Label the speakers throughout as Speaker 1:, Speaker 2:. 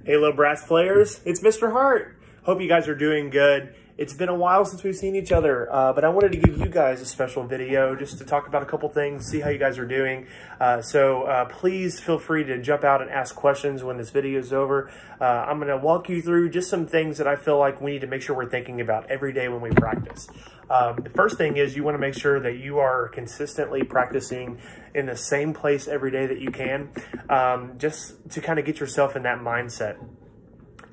Speaker 1: Hello, brass players. It's Mr. Hart. Hope you guys are doing good. It's been a while since we've seen each other, but I wanted to give you guys a special video just to talk about a couple things, see how you guys are doing. Please feel free to jump out and ask questions when this video is over. I'm going to walk you through just some things that I feel like we need to make sure we're thinking about every day when we practice. The first thing is you want to make sure that you are consistently practicing in the same place every day that you can, just to kind of get yourself in that mindset.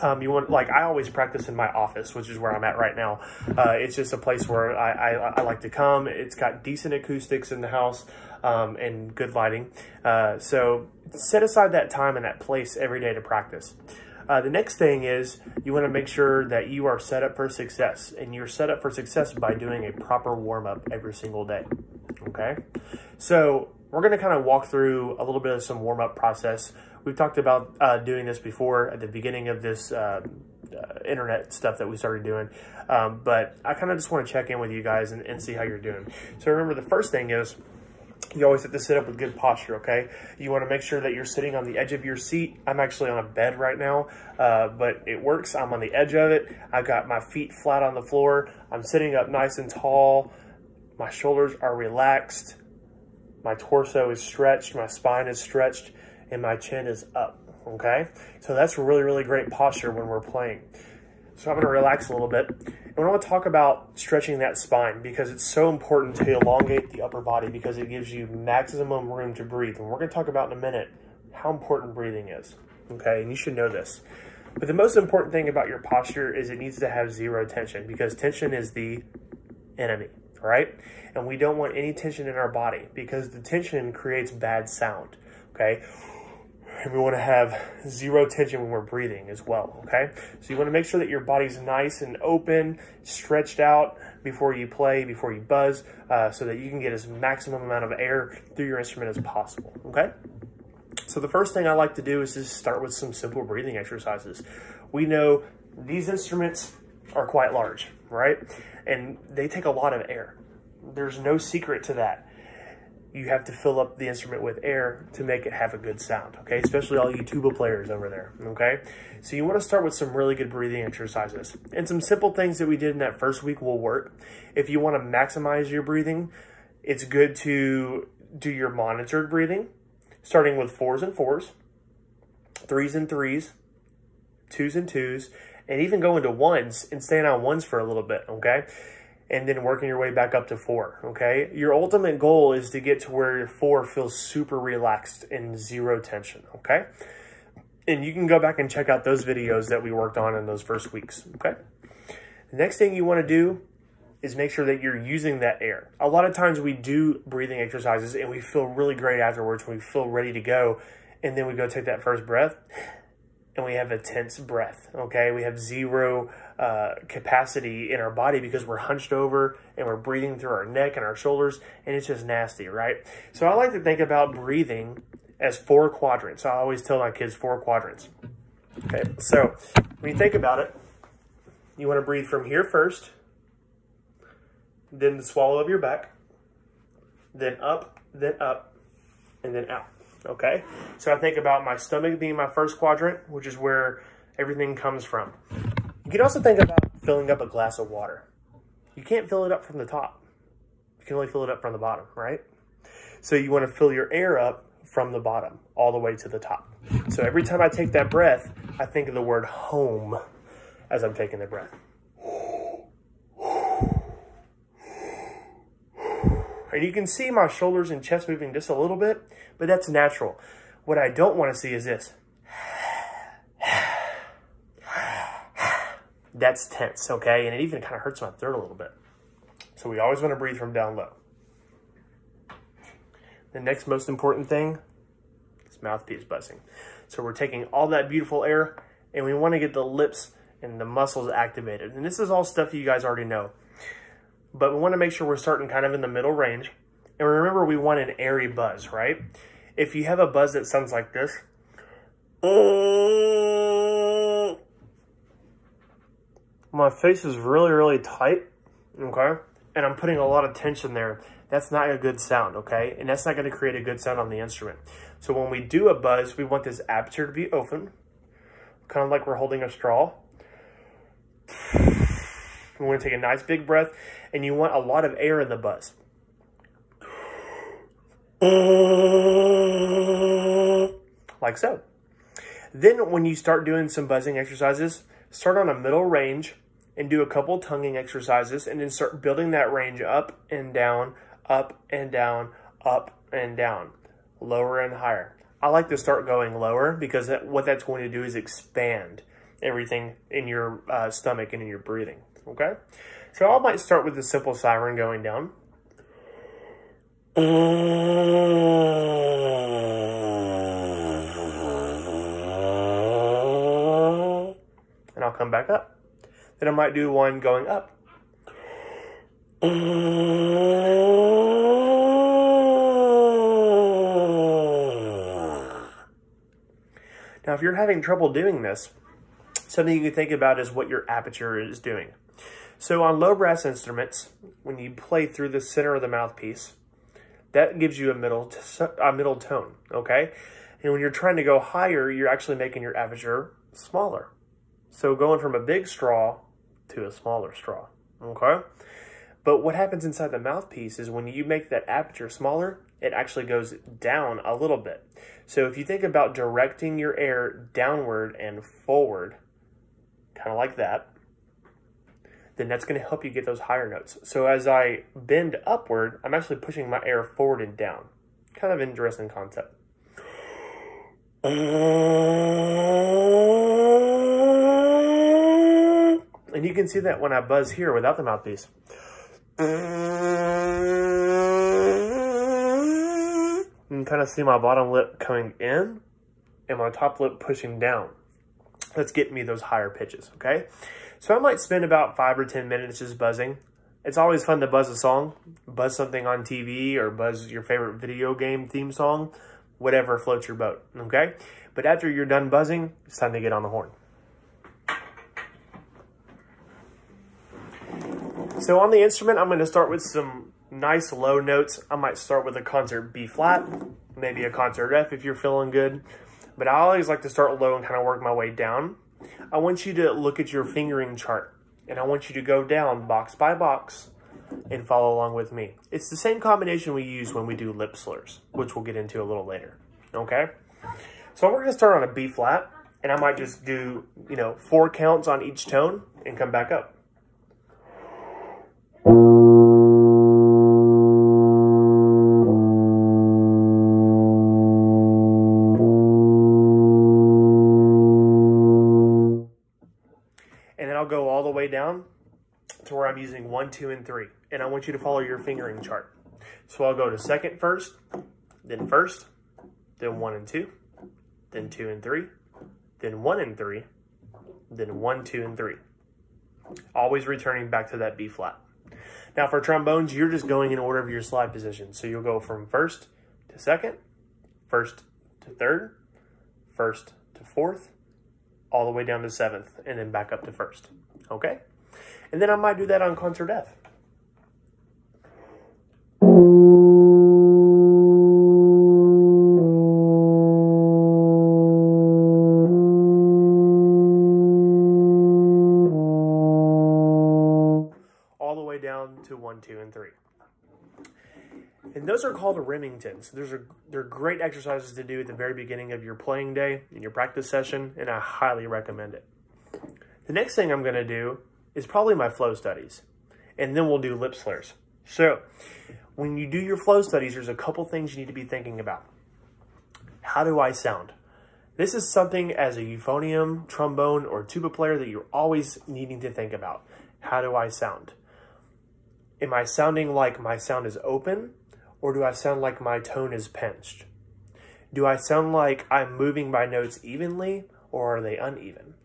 Speaker 1: I always practice in my office, which is where I'm at right now. It's just a place where I like to come. It's got decent acoustics in the house, and good lighting. So set aside that time and that place every day to practice. The next thing is you want to make sure that you are set up for success, and you're set up for success by doing a proper warm-up every single day. Okay. So we're going to kind of walk through a little bit of some warm-up process. We've talked about doing this before at the beginning of this internet stuff that we started doing. But I kind of just want to check in with you guys and see how you're doing. So remember, the first thing is you always have to sit up with good posture, okay? You want to make sure that you're sitting on the edge of your seat. I'm actually on a bed right now, but it works. I'm on the edge of it. I've got my feet flat on the floor. I'm sitting up nice and tall. My shoulders are relaxed. My torso is stretched. My spine is stretched. And my chin is up, okay? So that's really, really great posture when we're playing. So I'm gonna relax a little bit. And I wanna talk about stretching that spine because it's so important to elongate the upper body because it gives you maximum room to breathe. And we're gonna talk about in a minute how important breathing is, okay? And you should know this. But the most important thing about your posture is it needs to have zero tension because tension is the enemy, right? And we don't want any tension in our body because the tension creates bad sound, okay? And we want to have zero tension when we're breathing as well, okay? So you want to make sure that your body's nice and open, stretched out before you play, before you buzz, so that you can get as maximum amount of air through your instrument as possible, okay? So the first thing I like to do is just start with some simple breathing exercises. We know these instruments are quite large, right? And they take a lot of air. There's no secret to that. You have to fill up the instrument with air to make it have a good sound, okay? Especially all you tuba players over there, okay? So you want to start with some really good breathing exercises. And some simple things that we did in that first week will work. If you want to maximize your breathing, it's good to do your monitored breathing, starting with 4s and 4s, 3s and 3s, 2s and 2s, and even go into 1s and staying on 1s for a little bit, okay? And then working your way back up to 4, okay? Your ultimate goal is to get to where your 4 feels super relaxed and zero tension, okay? And you can go back and check out those videos that we worked on in those first weeks, okay? The next thing you want to do is make sure that you're using that air. A lot of times we do breathing exercises and we feel really great afterwards, we feel ready to go, and then we go take that first breath, and we have a tense breath, okay? We have zero capacity in our body because we're hunched over and we're breathing through our neck and our shoulders, and it's just nasty, right? So I like to think about breathing as 4 quadrants. I always tell my kids 4 quadrants, okay? So when you think about it, you wanna breathe from here first, then the swallow of your back, then up, and then out. Okay, so I think about my stomach being my first quadrant, which is where everything comes from. You can also think about filling up a glass of water. You can't fill it up from the top. You can only fill it up from the bottom, right? So you want to fill your air up from the bottom all the way to the top. So every time I take that breath, I think of the word home as I'm taking the breath. And you can see my shoulders and chest moving just a little bit, but that's natural. What I don't want to see is this. That's tense, okay? And it even kind of hurts my throat a little bit. So we always want to breathe from down low. The next most important thing is mouthpiece buzzing. So we're taking all that beautiful air and we want to get the lips and the muscles activated. And this is all stuff you guys already know. But we want to make sure we're starting kind of in the middle range. And remember, we want an airy buzz, right? If you have a buzz that sounds like this, my face is really, really tight, okay? And I'm putting a lot of tension there. That's not a good sound, okay? And that's not going to create a good sound on the instrument. So when we do a buzz, we want this aperture to be open, kind of like we're holding a straw. We want to take a nice big breath, and you want a lot of air in the buzz. Like so. Then when you start doing some buzzing exercises, start on a middle range and do a couple tonguing exercises, and then start building that range up and down, up and down, up and down, lower and higher. I like to start going lower because what that's going to do is expand everything in your stomach and in your breathing, okay? So I might start with the simple siren going down. And I'll come back up. Then I might do one going up. Now, if you're having trouble doing this, something you can think about is what your aperture is doing. So on low brass instruments, when you play through the center of the mouthpiece, that gives you a middle tone, okay? And when you're trying to go higher, you're actually making your aperture smaller. So going from a big straw to a smaller straw, okay? But what happens inside the mouthpiece is when you make that aperture smaller, it actually goes down a little bit. So if you think about directing your air downward and forward, kind of like that, then that's going to help you get those higher notes. So as I bend upward, I'm actually pushing my air forward and down. Kind of interesting concept. And you can see that when I buzz here without the mouthpiece. You can kind of see my bottom lip coming in and my top lip pushing down. That's getting me those higher pitches, okay? So I might spend about 5 or 10 minutes just buzzing. It's always fun to buzz a song, buzz something on TV, or buzz your favorite video game theme song, whatever floats your boat, okay? But after you're done buzzing, it's time to get on the horn. So on the instrument, I'm going to start with some nice low notes. I might start with a concert B flat, maybe a concert F if you're feeling good. But I always like to start low and kind of work my way down. I want you to look at your fingering chart, and I want you to go down box by box and follow along with me. It's the same combination we use when we do lip slurs, which we'll get into a little later, okay? So we're going to start on a B flat, and I might just do, 4 counts on each tone and come back up. I'll go all the way down to where I'm using 1, 2, and 3. And I want you to follow your fingering chart. So I'll go to second first, then 1, and 2, then 2 and 3, then 1 and 3, then 1, 2, and 3. Always returning back to that B flat. Now for trombones, you're just going in order of your slide position. So you'll go from 1st to 2nd, 1st to 3rd, 1st to 4th, all the way down to 7th, and then back up to 1st, okay? And then I might do that on concert F. All the way down to 1, 2, and 3. And those are called Remingtons. They're great exercises to do at the very beginning of your playing day, in your practice session, and I highly recommend it. The next thing I'm going to do is probably my flow studies, and then we'll do lip slurs. So when you do your flow studies, there's a couple things you need to be thinking about. How do I sound? This is something as a euphonium, trombone, or tuba player that you're always needing to think about. How do I sound? Am I sounding like my sound is open? Or do I sound like my tone is pinched? Do I sound like I'm moving my notes evenly, or are they uneven?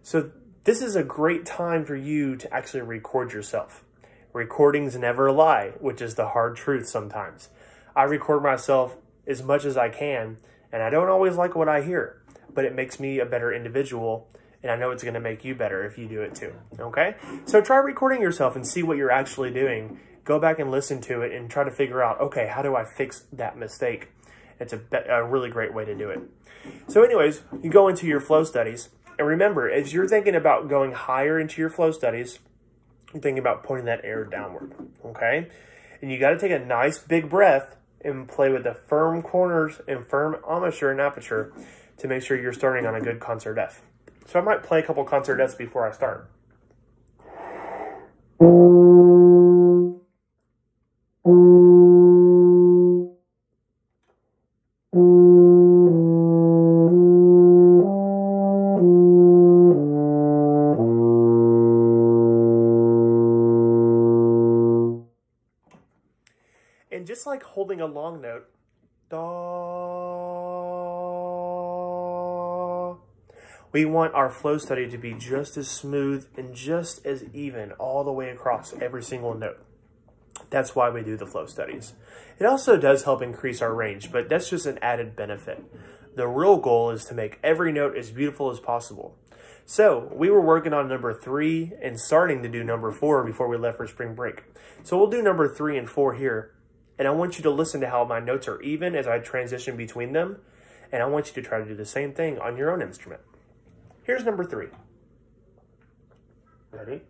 Speaker 1: So this is a great time for you to actually record yourself. Recordings never lie, which is the hard truth sometimes. I record myself as much as I can, and I don't always like what I hear, but it makes me a better individual, and I know it's going to make you better if you do it too, okay? So try recording yourself and see what you're actually doing. Go back and listen to it and try to figure out, okay, how do I fix that mistake? It's a really great way to do it. So anyways, you go into your flow studies, And remember, as you're thinking about going higher into your flow studies, you're thinking about pointing that air downward, okay? And you got to take a nice big breath and play with the firm corners and firm embouchure and aperture to make sure you're starting on a good concert F. So I might play a couple concert Fs before I start. And just like holding a long note, da, we want our flow study to be just as smooth and just as even all the way across every single note. That's why we do the flow studies. It also does help increase our range, but that's just an added benefit. The real goal is to make every note as beautiful as possible. So we were working on number 3 and starting to do number 4 before we left for spring break. So we'll do number 3 and 4 here. And I want you to listen to how my notes are even as I transition between them. And I want you to try to do the same thing on your own instrument. Here's number 3. Ready?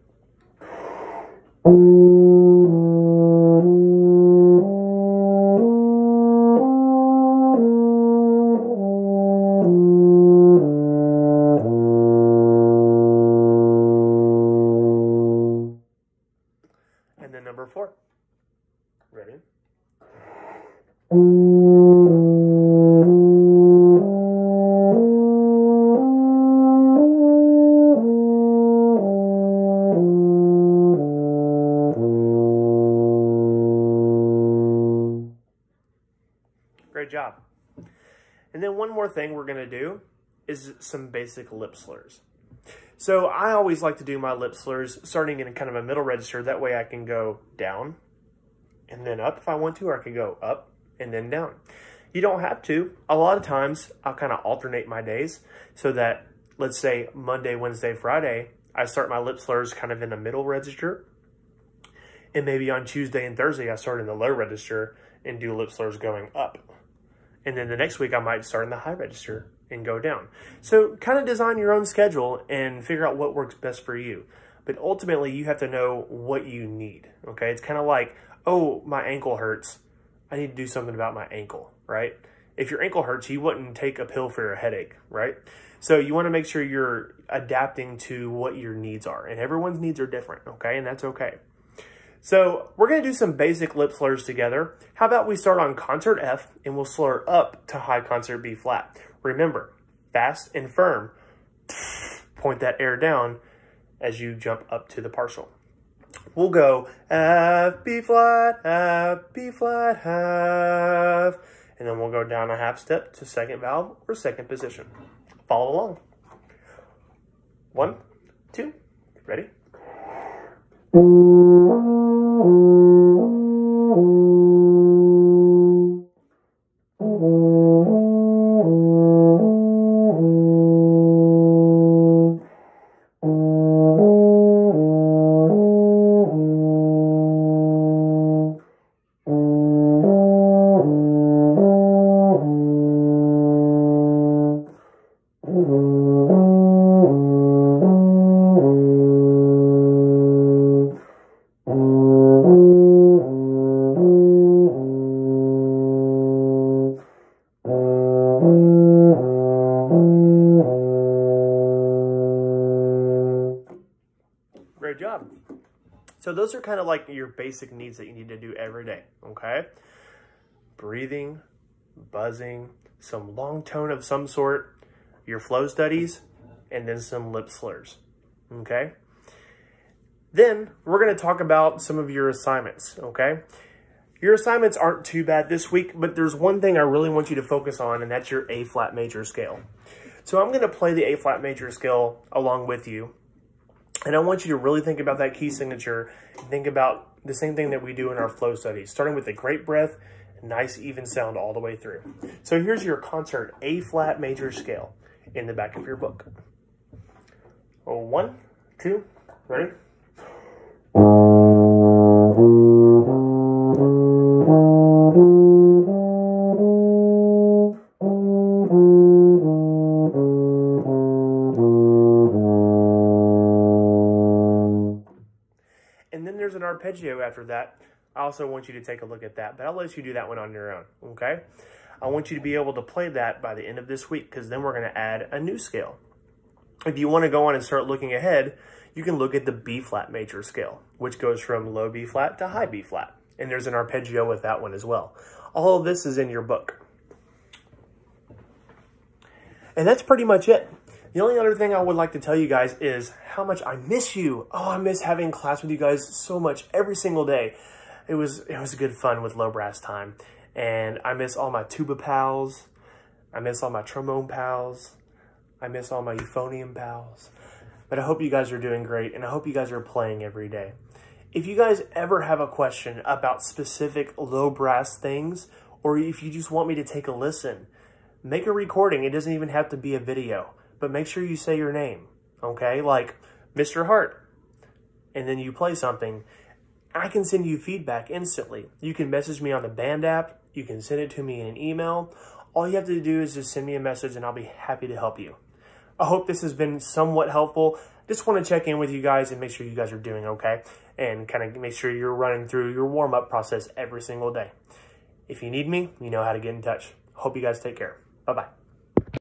Speaker 1: And then number 4. Ready? Great job. And then one more thing we're going to do is some basic lip slurs. So I always like to do my lip slurs starting in kind of a middle register. That way I can go down and then up if I want to, or I can go up and then down. You don't have to. A lot of times I'll kind of alternate my days so that, let's say Monday, Wednesday, Friday, I start my lip slurs kind of in the middle register. And maybe on Tuesday and Thursday, I start in the low register and do lip slurs going up. And then the next week I might start in the high register and go down. So kind of design your own schedule and figure out what works best for you. But ultimately you have to know what you need, okay? It's kind of like, oh, my ankle hurts. I need to do something about my ankle, right? If your ankle hurts, you wouldn't take a pill for your headache, right? So you want to make sure you're adapting to what your needs are. And everyone's needs are different, okay? And that's okay. So we're going to do some basic lip slurs together. How about we start on concert F and we'll slur up to high concert B flat. Remember, fast and firm. Point that air down as you jump up to the partial. We'll go F, B flat, half, and then we'll go down a half step to second valve or second position. Follow along. 1, 2, ready? Great job. So those are kind of like your basic needs that you need to do every day, okay? Breathing, buzzing, some long tone of some sort, your flow studies, and then some lip slurs, okay? Then we're going to talk about some of your assignments, okay? Your assignments aren't too bad this week, but there's one thing I really want you to focus on, and that's your A flat major scale. So I'm going to play the A flat major scale along with you. And I want you to really think about that key signature and think about the same thing that we do in our flow studies, starting with a great breath, nice even sound all the way through. So here's your concert A flat major scale in the back of your book. 1, 2, ready? there's an arpeggio after that. I also want you to take a look at that, but I'll let you do that one on your own, okay? I want you to be able to play that by the end of this week, because then we're going to add a new scale. If you want to go on and start looking ahead, you can look at the B-flat major scale, which goes from low B-flat to high B-flat. And there's an arpeggio with that one as well. All of this is in your book. And that's pretty much it. The only other thing I would like to tell you guys is how much I miss you. Oh, I miss having class with you guys so much every single day. It was good fun with low brass time. And I miss all my tuba pals. I miss all my trombone pals. I miss all my euphonium pals. But I hope you guys are doing great, and I hope you guys are playing every day. If you guys ever have a question about specific low brass things, or if you just want me to take a listen, make a recording. It doesn't even have to be a video, but make sure you say your name, okay? Like Mr. Hart, and then you play something. I can send you feedback instantly. You can message me on the band app. You can send it to me in an email. All you have to do is just send me a message, and I'll be happy to help you. I hope this has been somewhat helpful. Just want to check in with you guys and make sure you guys are doing okay, and kind of make sure you're running through your warm-up process every single day. If you need me, you know how to get in touch. Hope you guys take care. Bye-bye.